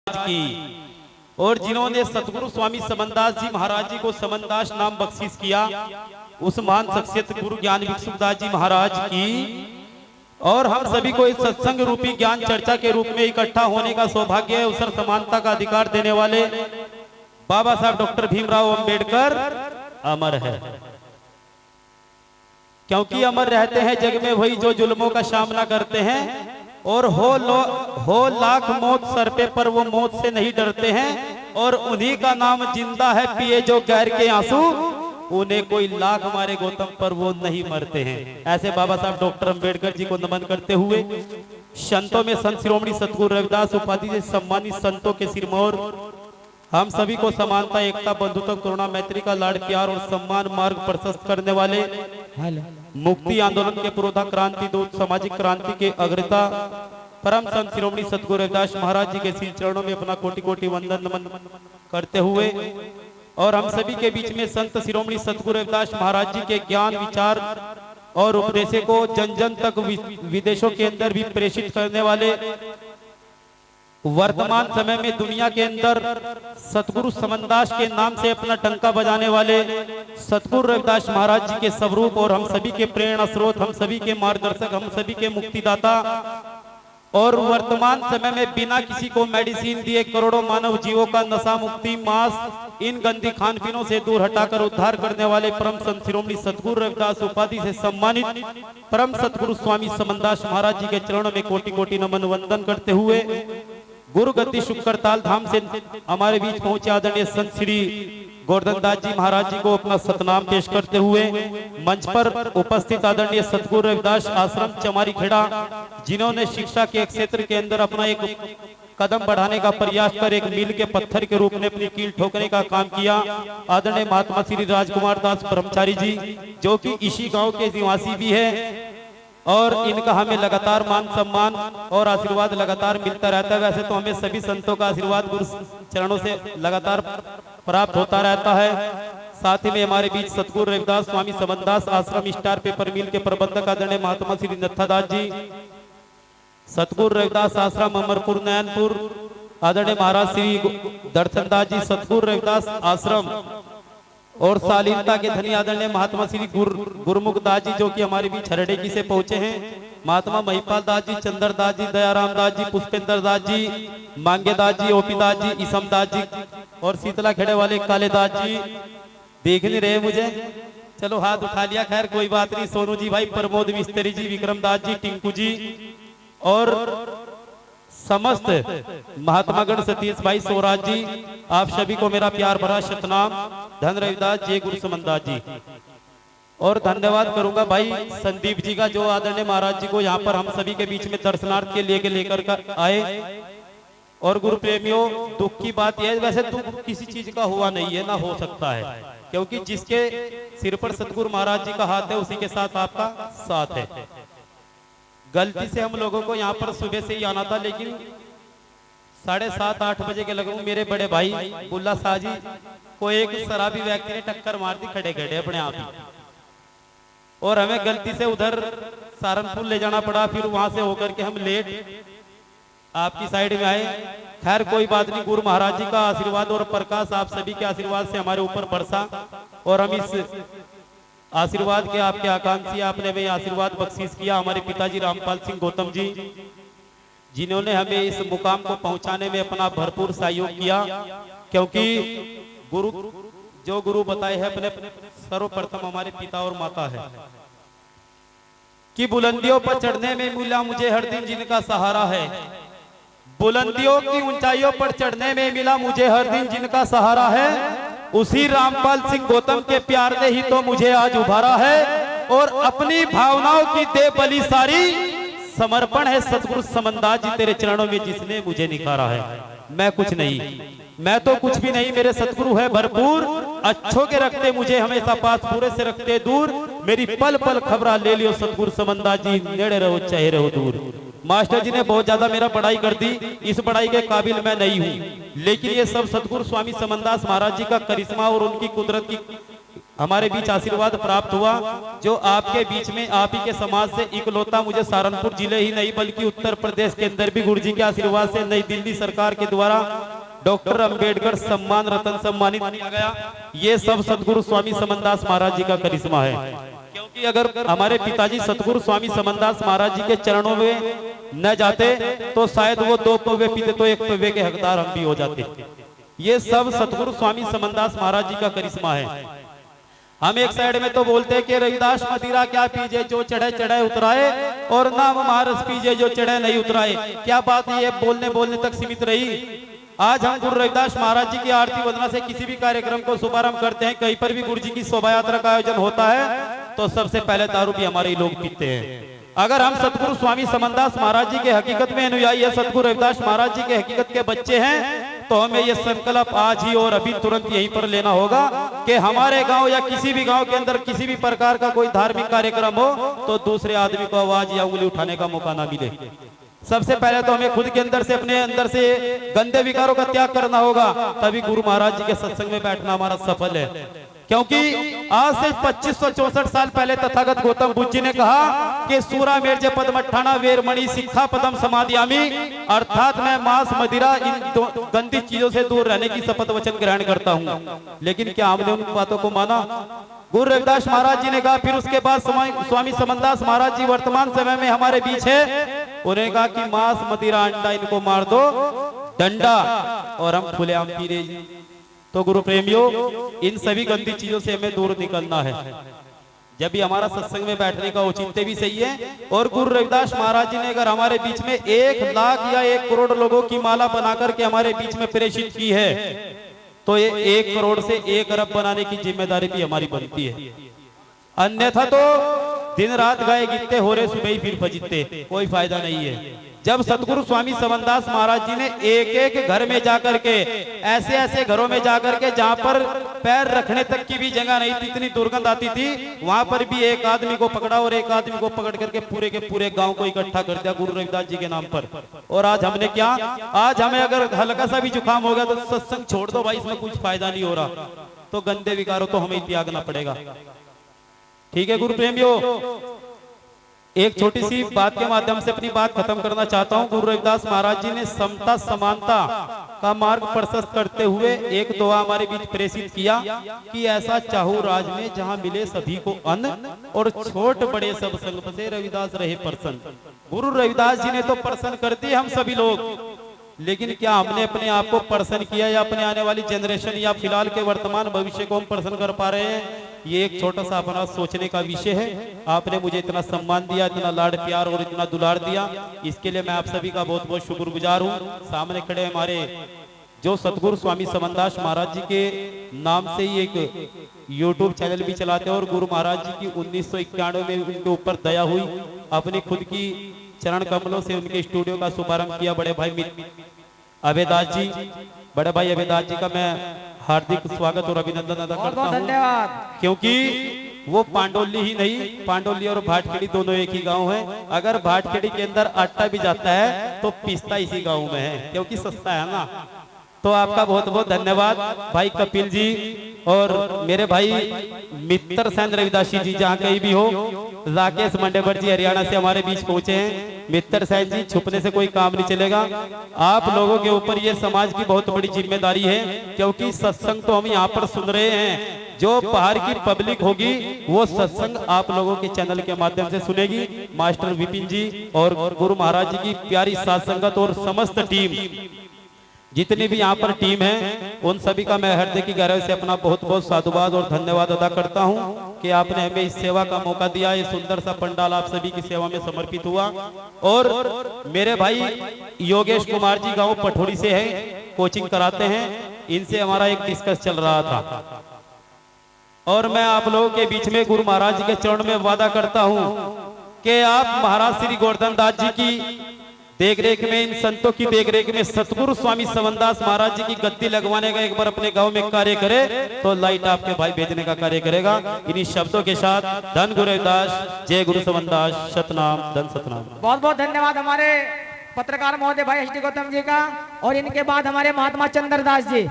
महाराज की। और जिन्होंने सतगुरु स्वामी समनदास जी महाराज जी को समनदास नाम बख्शिश किया, उस महान शख्सियत गुरु ज्ञान भिक्षुकदास जी महाराज की। और हम सभी को इस सत्संग रूपी ज्ञान चर्चा के रूप में इकट्ठा होने का सौभाग्य है। अवसर समानता का अधिकार देने वाले बाबा साहब डॉक्टर भीमराव अंबेडकर अमर है, क्योंकि अमर रहते हैं जग में वही जो जुल्मों का सामना करते हैं। और हो लाख मौत सर पे पर वो मौत से नहीं डरते हैं। और उन्हीं का नाम जिंदा है पिए जो गैर के आंसू, उन्हें कोई लाख मारे गौतम पर वो नहीं मरते हैं। ऐसे बाबा साहब डॉक्टर अंबेडकर जी को नमन करते हुए संतों में संत शिरोमणि सतगुरु रविदास उपाधि से सम्मानित संतों के सिरमौर हम सभी को समानता, एकता, बंधुत्व, करुणा, मैत्री का लाड़ प्यार और सम्मान मार्ग प्रशस्त करने वाले मुक्ति आंदोलन के पुरोधा, क्रांति दूत, सामाजिक क्रांति के अग्रता परम संत शिरोमणि सतगुरु रविदास महाराज जी के श्री चरणों में अपना कोटि कोटि वंदन नमन करते हुए और हम सभी के बीच में संत शिरोमणि सतगुरु रविदास महाराज जी के ज्ञान, विचार और उपदेशों को जन जन तक विदेशों के अंदर भी प्रेषित करने वाले, वर्तमान समय में दुनिया के अंदर सतगुरु समनदास के नाम से अपना टंका बजाने वाले सतगुरु रविदास महाराज जी के स्वरूप और हम सभी के प्रेरणा स्रोत, हम सभी के मार्गदर्शक, हम सभी के मुक्तिदाता और वर्तमान समय में बिना किसी को मेडिसिन दिए करोड़ों मानव जीवों का नशा मुक्ति, मांस, इन गंदी खान पीनों से दूर हटाकर उद्धार करने वाले परम संत शिरोमणि सतगुरु रविदास उपाधि से सम्मानित परम सतगुरु स्वामी समनदास महाराज जी के चरणों में कोटि कोटि नमन वंदन करते हुए गुरु गद्दी शुक्रताल धाम से हमारे बीच पहुंचे आदरणीय संत श्री गोवर्धन दास जी महाराज जी को अपना सतनाम पेश करते हुए मंच पर उपस्थित आदरणीय सतगुरु रविदास आश्रम चमारी खेड़ा, जिन्होंने शिक्षा के क्षेत्र के अंदर अपना एक कदम बढ़ाने का प्रयास कर एक मील के पत्थर के रूप में अपनी कील ठोकने का काम किया, आदरणीय महात्मा श्री राजकुमार दास ब्रह्मचारी जी, जो कि इसी गांव के निवासी भी है और इनका हमें लगातार मान सम्मान और आशीर्वाद लगातार मिलता रहता है। वैसे तो हमें सभी संतों का आशीर्वाद गुरु चरणों से लगातार प्राप्त होता रहता है। साथ ही में हमारे बीच सतगुरु रविदास स्वामी समनदास आश्रम स्टार पेपर मिल के प्रबंधक आदरणीय महात्मा श्री नत्थादास जी, सतगुरु रविदास आश्रम अमरपुर नयनपुर आदरणीय महाराज श्री दर्शनदास जी, सतगुरु रविदास आश्रम और शालीनता के धनी आदरणीय महात्मा श्री गुरुमुख दास जी, जो कि हमारे बीच हरडेकी से पहुंचे हैं, महात्मा महिपाल दास जी, चंद्र दास जी, दयाराम दास जी, पुष्पेंद्र दास जी, मांगे दास जी, ओपी दास जी, ईसम दास जी और शीतला खेड़े वाले काले दास जी। देख नहीं रहे मुझे, चलो हाथ उठा लिया, खैर कोई बात नहीं। सोनू जी भाई, प्रमोद मिस्त्री जी, विक्रम दास जी, टिंकू जी और समस्त महात्मागण, सतीश भाई, स्वराज जी, आप सभी को मेरा प्यार भरा सतनाम। धन रविदास जय गुरु समनदास जी। और धन्यवाद करूंगा भाई संदीप जी का, जो आदरणीय महाराज जी को यहाँ पर हम सभी के बीच में दर्शनार्थ के लिए लेकर आए। और गुरु प्रेमियों, दुख की बात यह है, वैसे दुख किसी चीज का हुआ नहीं है, ना हो सकता है, क्योंकि जिसके सिर पर सतगुरु महाराज जी का हाथ है उसी के साथ आपका साथ है। गलती से हम लोगों को यहाँ पर सुबह से ही आना था, लेकिन 7:30-8 बजे के लगभग मेरे बड़े भाई बुल्ला शाह जी को एक शराबी व्यक्ति ने टक्कर मार दी खड़े खड़े अपने आप ही, और हमें गलती से उधर सहारनपुर ले जाना पड़ा। फिर वहां से होकर के हम लेट आपकी साइड में आए। खैर कोई बात नहीं, गुरु महाराज जी का आशीर्वाद और प्रकाश आप सभी के आशीर्वाद से हमारे ऊपर बरसा और हम इस आशीर्वाद के आपके आकांक्षी आपने में आशीर्वाद बख्शीश किया। हमारे पिताजी रामपाल सिंह गौतम जी, जिन्होंने हमें इस मुकाम को पहुंचाने में अपना भरपूर सहयोग किया, क्योंकि गुरु बताए हैं अपने सर्वप्रथम हमारे पिता और माता है कि बुलंदियों पर चढ़ने में मिला मुझे हर दिन जिनका सहारा है, बुलंदियों की ऊंचाइयों पर चढ़ने में मिला मुझे हर दिन जिनका सहारा है, उसी रामपाल सिंह गौतम के प्यार ने ही तो मुझे आज उभारा है। और अपनी भावनाओं की दे बलि सारी, समर्पण है सतगुरु समनदास जी तेरे चरणों में जिसने मुझे निखारा है। मैं कुछ नहीं, मैं तो कुछ भी नहीं, मेरे सतगुरु है भरपूर, अच्छों के रखते मुझे हमेशा पास, पूरे से रखते दूर, मेरी पल पल खबरा ले लियो सतगुरु समनदास जी, नेड़े रहो चाहे रहो दूर। मास्टर जी ने बहुत ज्यादा मेरा पढ़ाई कर दी, इस पढ़ाई के काबिल मैं नहीं हूँ, लेकिन ये सब सतगुरु स्वामी समनदास महाराज जी का करिश्मा और उनकी कुदरत की हमारे बीच आशीर्वाद प्राप्त हुआ, जो आपके बीच में आप ही के समाज से इकलौता मुझे सहारनपुर जिले ही नहीं बल्कि उत्तर प्रदेश के अंदर भी गुरु जी के आशीर्वाद से नई दिल्ली सरकार के द्वारा डॉक्टर अंबेडकर सम्मान रत्न सम्मानित किया गया। ये सब सतगुरु स्वामी समनदास महाराज जी का करिश्मा है। क्योंकि अगर हमारे पिताजी सतगुरु स्वामी समनदास महाराज जी के चरणों में न जाते तो शायद वो 2 पौवे पीते तो 1 पौवे के हकदार हम भी हो जाते। ये सब सतगुरु स्वामी समनदास महाराज जी का करिश्मा है। हम एक साइड में तो बोलते हैं कि रविदास मदिरा क्या पीजे जो चढ़े चढ़े उतराए, और नाम महारस पीजे जो चढ़े नहीं उतराए। क्या बात ये बोलने तक सीमित रही। आज हम गुरु रविदास महाराज जी की आरती वंदना से किसी भी कार्यक्रम को शुभारंभ करते हैं, कहीं पर भी गुरु जी की शोभा यात्रा का आयोजन होता है तो सबसे पहले दारू भी हमारे लोग पीते हैं। अगर हम सतगुरु स्वामी समनदास महाराज जी के हकीकत में अनुयायी है, सतगुरु रविदास महाराज जी के हकीकत के बच्चे हैं, तो हमें यह संकल्प आज ही और अभी तुरंत यहीं पर लेना होगा कि हमारे गांव या किसी भी गांव के अंदर किसी भी प्रकार का कोई धार्मिक कार्यक्रम हो तो दूसरे आदमी को आवाज या उंगली उठाने का मौका ना मिले। सबसे पहले तो हमें खुद के अंदर से, अपने अंदर से गंदे विकारों का त्याग करना होगा, तभी गुरु महाराज जी के सत्संग में बैठना हमारा सफल है। क्योंकि आज से 2564 साल पहले तथागत गौतम बुद्ध जी ने कहा कि सूरा मेर्ज पदमठाना वेरमणि सिक्खा पदम समाधियामी, अर्थात मैं मांस मदिरा इन गंदी चीजों से दूर रहने की शपथ वचन ग्रहण करता हूँ। लेकिन क्या हमने उन बातों को माना? गुरु रविदास महाराज जी ने कहा, फिर उसके बाद स्वामी समनदास महाराज जी वर्तमान समय में हमारे बीच है, उन्होंने कहा कि मांस मदिरा अंडा इनको मार दो डंडा, और हम खुलेआम पी रहे। तो गुरु प्रेमियों, इन सभी गंदी चीजों से हमें दूर निकलना है। जब भी हमारा सत्संग में बैठने का औचित्य भी सही है। और गुरु रविदास महाराज जी ने अगर हमारे बीच में 1 लाख या 1 करोड़ लोगों की माला बना करके हमारे बीच में प्रेषित की है, तो ये 1 करोड़ से 1 अरब बनाने की जिम्मेदारी भी हमारी बनती है। अन्यथा तो दिन रात गाए गीतते हो रहे सुबह ही फिर फजीते, कोई फायदा नहीं है। जब सतगुरु स्वामी समनदास महाराज जी ने एक घर में जाकर के, ऐसे घरों में जाकर के जहां पर पैर रखने तक की भी जगह नहीं थी, इतनी दुर्गंध आती थी, वहां पर भी एक आदमी को पकड़ा और एक आदमी को पकड़ करके पूरे के पूरे गांव को इकट्ठा कर दिया गुरु रविदास जी के नाम पर। और आज हमने क्या, आज हमें अगर हल्का सा भी जुकाम हो गया तो सत्संग छोड़ दो भाई, इसमें कुछ फायदा नहीं हो रहा, तो गंदे विकारों तो हमें त्यागना पड़ेगा। ठीक है गुरु प्रेमियों, एक छोटी सी बात के माध्यम से अपनी बात खत्म करना चाहता हूं। गुरु रविदास महाराज जी ने समता समानता का मार्ग प्रशस्त करते हुए एक दुआ हमारे बीच प्रेषित किया कि ऐसा चाहूं राज में जहां मिले सभी को अन्न, और छोट बड़े सब संग से रविदास रहे प्रसन्न। गुरु रविदास जी ने तो प्रसन्न कर दिए हम सभी लोग, लेकिन क्या हमने अपने आप को प्रसन्न किया, या अपने आने वाली जनरेशन या फिलहाल के वर्तमान भविष्य को हम प्रसन्न कर पा रहे हैं? ये एक छोटा सा अपना सोचने का विषय है। आपने मुझे इतना सम्मान दिया, इतना लाड प्यार और इतना दुलार दिया, इसके लिए मैं आप सभी का बहुत बहुत शुक्रगुजार हूँ। सामने खड़े हमारे जो सतगुरु स्वामी समनदास महाराज जी के नाम से ही एक YouTube चैनल भी चलाते हैं, और गुरु महाराज जी की 1991 में उनके ऊपर दया हुई, अपनी खुद की चरण कमलों से उनके स्टूडियो का शुभारंभ किया बड़े भाई अभेदास जी। बड़े भाई अभेदास जी का मैं हार्दिक स्वागत और अभिनंदन अदा करता हूं, धन्यवाद। क्योंकि वो पांडोली ही नहीं, पांडोली और भाटखेड़ी दोनों एक ही गांव है। अगर भाटखेड़ी के अंदर आटा भी जाता है तो पिस्ता इसी गांव में है, क्योंकि सस्ता है ना। तो आपका बहुत बहुत धन्यवाद भाई कपिल जी, और मेरे भाई मित्र सेन रविदासी जी, जहाँ कहीं भी हो। राकेश मंडेबर जी हरियाणा से हमारे बीच पहुंचे हैं। मित्र सेन जी, छुपने से कोई काम नहीं चलेगा। आप लोगों के ऊपर ये समाज की बहुत बड़ी जिम्मेदारी है, क्योंकि सत्संग तो हम यहाँ पर सुन रहे हैं, जो बाहर की पब्लिक होगी वो सत्संग आप लोगों के चैनल के माध्यम से सुनेगी। मास्टर विपिन जी और गुरु महाराज जी की प्यारी साथ संगत और समस्त टीम, जितनी भी यहाँ पर टीम है, उन सभी का मैं हृदय की गहराई से अपना बहुत बहुत साधुवाद और धन्यवाद अदा करता हूँ कि आपने हमें इस सेवा का मौका दिया। ये सुंदर सा पंडाल आप सभी की सेवा में समर्पित हुआ। और मेरे भाई योगेश कुमार जी गांव पठोड़ी से है, कोचिंग कराते हैं, इनसे हमारा एक डिस्कस चल रहा था, और मैं आप लोगों के बीच में गुरु महाराज जी के चरण में वादा करता हूँ कि आप महाराज श्री गोवर्धन दास जी की देखरेख में, इन संतों की देखरेख में सतगुरु स्वामी समनदास महाराज जी की गद्दी लगवाने का एक बार अपने गांव में कार्य करे, तो लाइट आपके भाई भेजने का कार्य करेगा। इन्हीं शब्दों के साथ धन गुरु रविदास, जय गुरु समनदास, सतनाम धन सतनाम। बहुत बहुत धन्यवाद हमारे पत्रकार महोदय भाई एच डी गौतम जी का, और इनके बाद हमारे महात्मा चंद्रदास जी।